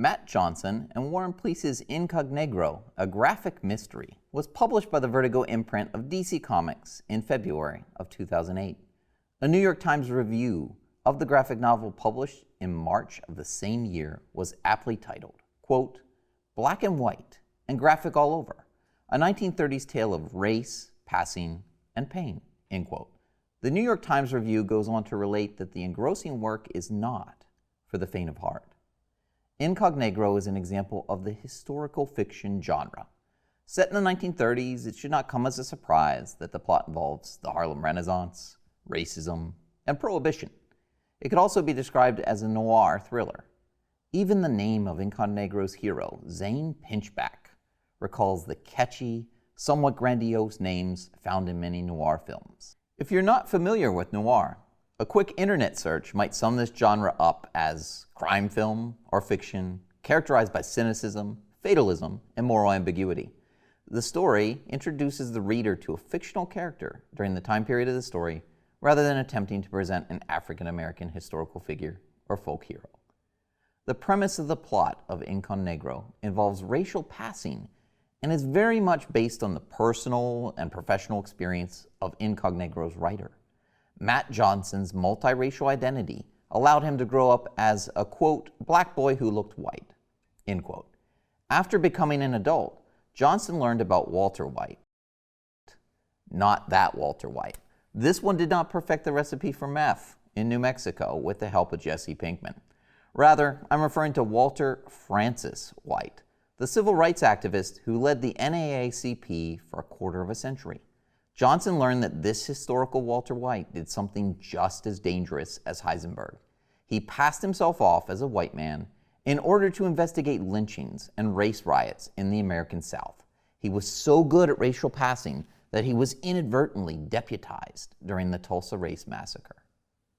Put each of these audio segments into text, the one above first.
Matt Johnson and Warren Pleece's Incognegro, a graphic mystery, was published by the Vertigo imprint of DC Comics in February of 2008. A New York Times review of the graphic novel published in March of the same year was aptly titled, quote, "Black and white and graphic all over, a 1930s tale of race, passing, and pain," end quote. The New York Times review goes on to relate that the engrossing work is not for the faint of heart. Incognegro is an example of the historical fiction genre. Set in the 1930s, it should not come as a surprise that the plot involves the Harlem Renaissance, racism, and prohibition. It could also be described as a noir thriller. Even the name of Incognegro's hero, Zane Pinchback, recalls the catchy, somewhat grandiose names found in many noir films. If you're not familiar with noir, a quick internet search might sum this genre up as crime film or fiction characterized by cynicism, fatalism, and moral ambiguity. The story introduces the reader to a fictional character during the time period of the story rather than attempting to present an African-American historical figure or folk hero. The premise of the plot of Incognegro involves racial passing and is very much based on the personal and professional experience of Incognegro's writer. Matt Johnson's multiracial identity allowed him to grow up as a, quote, black boy who looked white, end quote. After becoming an adult, Johnson learned about Walter White. Not that Walter White. This one did not perfect the recipe for meth in New Mexico with the help of Jesse Pinkman. Rather, I'm referring to Walter Francis White, the civil rights activist who led the NAACP for a quarter of a century. Johnson learned that this historical Walter White did something just as dangerous as Heisenberg. He passed himself off as a white man in order to investigate lynchings and race riots in the American South. He was so good at racial passing that he was inadvertently deputized during the Tulsa Race Massacre.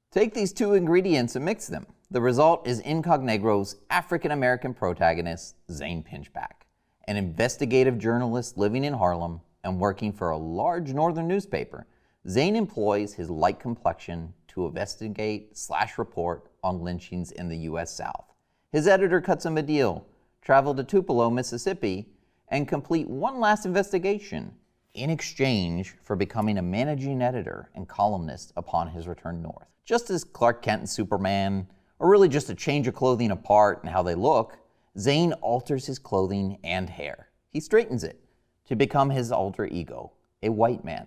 Take these two ingredients and mix them. The result is Incognegro's African-American protagonist, Zane Pinchback, an investigative journalist living in Harlem and working for a large northern newspaper. Zane employs his light complexion to investigate/report on lynchings in the U.S. South. His editor cuts him a deal, travel to Tupelo, Mississippi, and complete one last investigation in exchange for becoming a managing editor and columnist upon his return north. Just as Clark Kent and Superman are really just a change of clothing apart in how they look, Zane alters his clothing and hair. He straightens it to become his alter ego, a white man.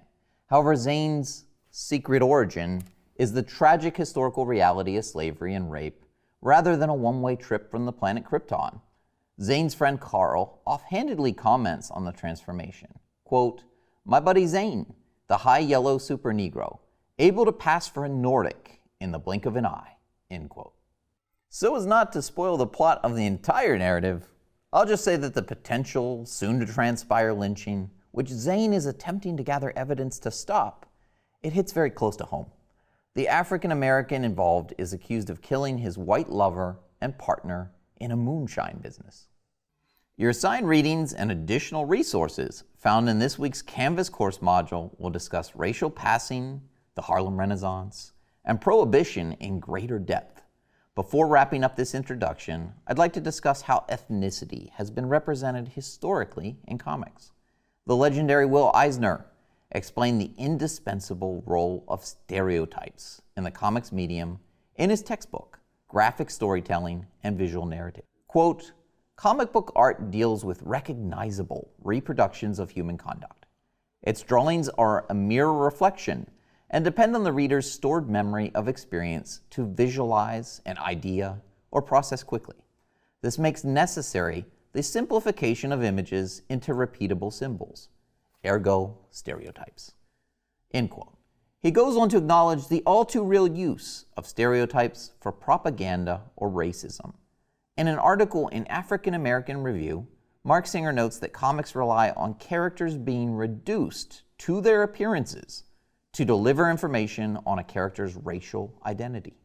However, Zane's secret origin is the tragic historical reality of slavery and rape, rather than a one-way trip from the planet Krypton. Zane's friend Carl offhandedly comments on the transformation. Quote, "My buddy Zane, the high yellow super Negro, able to pass for a Nordic in the blink of an eye," end quote. So as not to spoil the plot of the entire narrative, I'll just say that the potential soon-to-transpire lynching, which Zane is attempting to gather evidence to stop, it hits very close to home. The African-American involved is accused of killing his white lover and partner in a moonshine business. Your assigned readings and additional resources found in this week's Canvas course module will discuss racial passing, the Harlem Renaissance, and prohibition in greater depth. Before wrapping up this introduction, I'd like to discuss how ethnicity has been represented historically in comics. The legendary Will Eisner explained the indispensable role of stereotypes in the comics medium in his textbook, Graphic Storytelling and Visual Narrative. Quote, "Comic book art deals with recognizable reproductions of human conduct. Its drawings are a mere reflection and depend on the reader's stored memory of experience to visualize an idea or process quickly. This makes necessary the simplification of images into repeatable symbols, ergo stereotypes," end quote. He goes on to acknowledge the all too real use of stereotypes for propaganda or racism. In an article in African American Review, Mark Singer notes that comics rely on characters being reduced to their appearances to deliver information on a character's racial identity.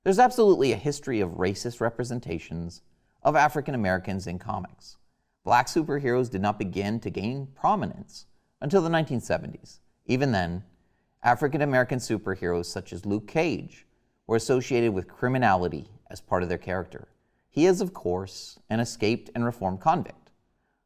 There's absolutely a history of racist representations of African Americans in comics. Black superheroes did not begin to gain prominence until the 1970s. Even then, African American superheroes such as Luke Cage were associated with criminality as part of their character. He is, of course, an escaped and reformed convict.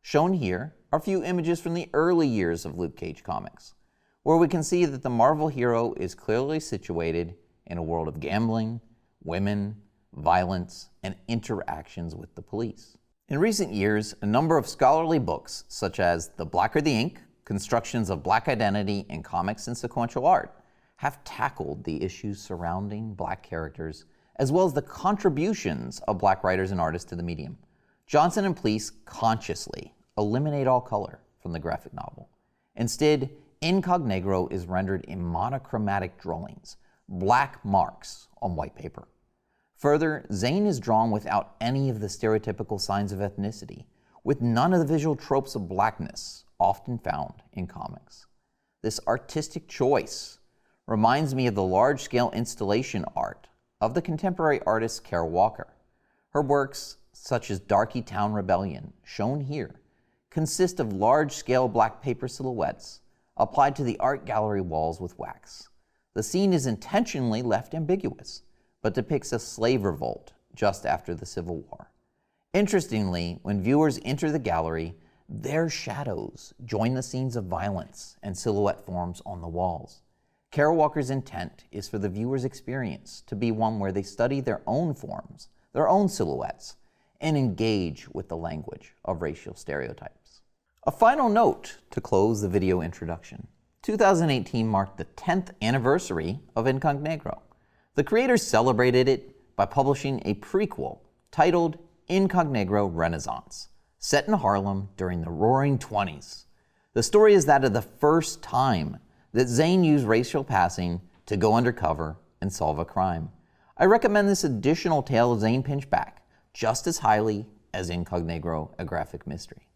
Shown here are a few images from the early years of Luke Cage comics, where we can see that the Marvel hero is clearly situated in a world of gambling, women, violence, and interactions with the police. In recent years, a number of scholarly books, such as The Blacker the Ink, Constructions of Black Identity in Comics and Sequential Art, have tackled the issues surrounding Black characters, as well as the contributions of Black writers and artists to the medium. Johnson and Pleece consciously eliminate all color from the graphic novel. Instead, Incognegro is rendered in monochromatic drawings, black marks on white paper. Further, Zane is drawn without any of the stereotypical signs of ethnicity, with none of the visual tropes of blackness often found in comics. This artistic choice reminds me of the large-scale installation art of the contemporary artist Kara Walker. Her works, such as Darkytown Rebellion, shown here, consist of large-scale black paper silhouettes applied to the art gallery walls with wax. The scene is intentionally left ambiguous, but depicts a slave revolt just after the Civil War. Interestingly, when viewers enter the gallery, their shadows join the scenes of violence and silhouette forms on the walls. Kara Walker's intent is for the viewer's experience to be one where they study their own forms, their own silhouettes, and engage with the language of racial stereotypes. A final note to close the video introduction. 2018 marked the 10th anniversary of Incognegro. The creators celebrated it by publishing a prequel titled Incognegro Renaissance, set in Harlem during the Roaring '20s. The story is that of the first time that Zane used racial passing to go undercover and solve a crime. I recommend this additional tale of Zane Pinchback just as highly as Incognegro, a graphic mystery.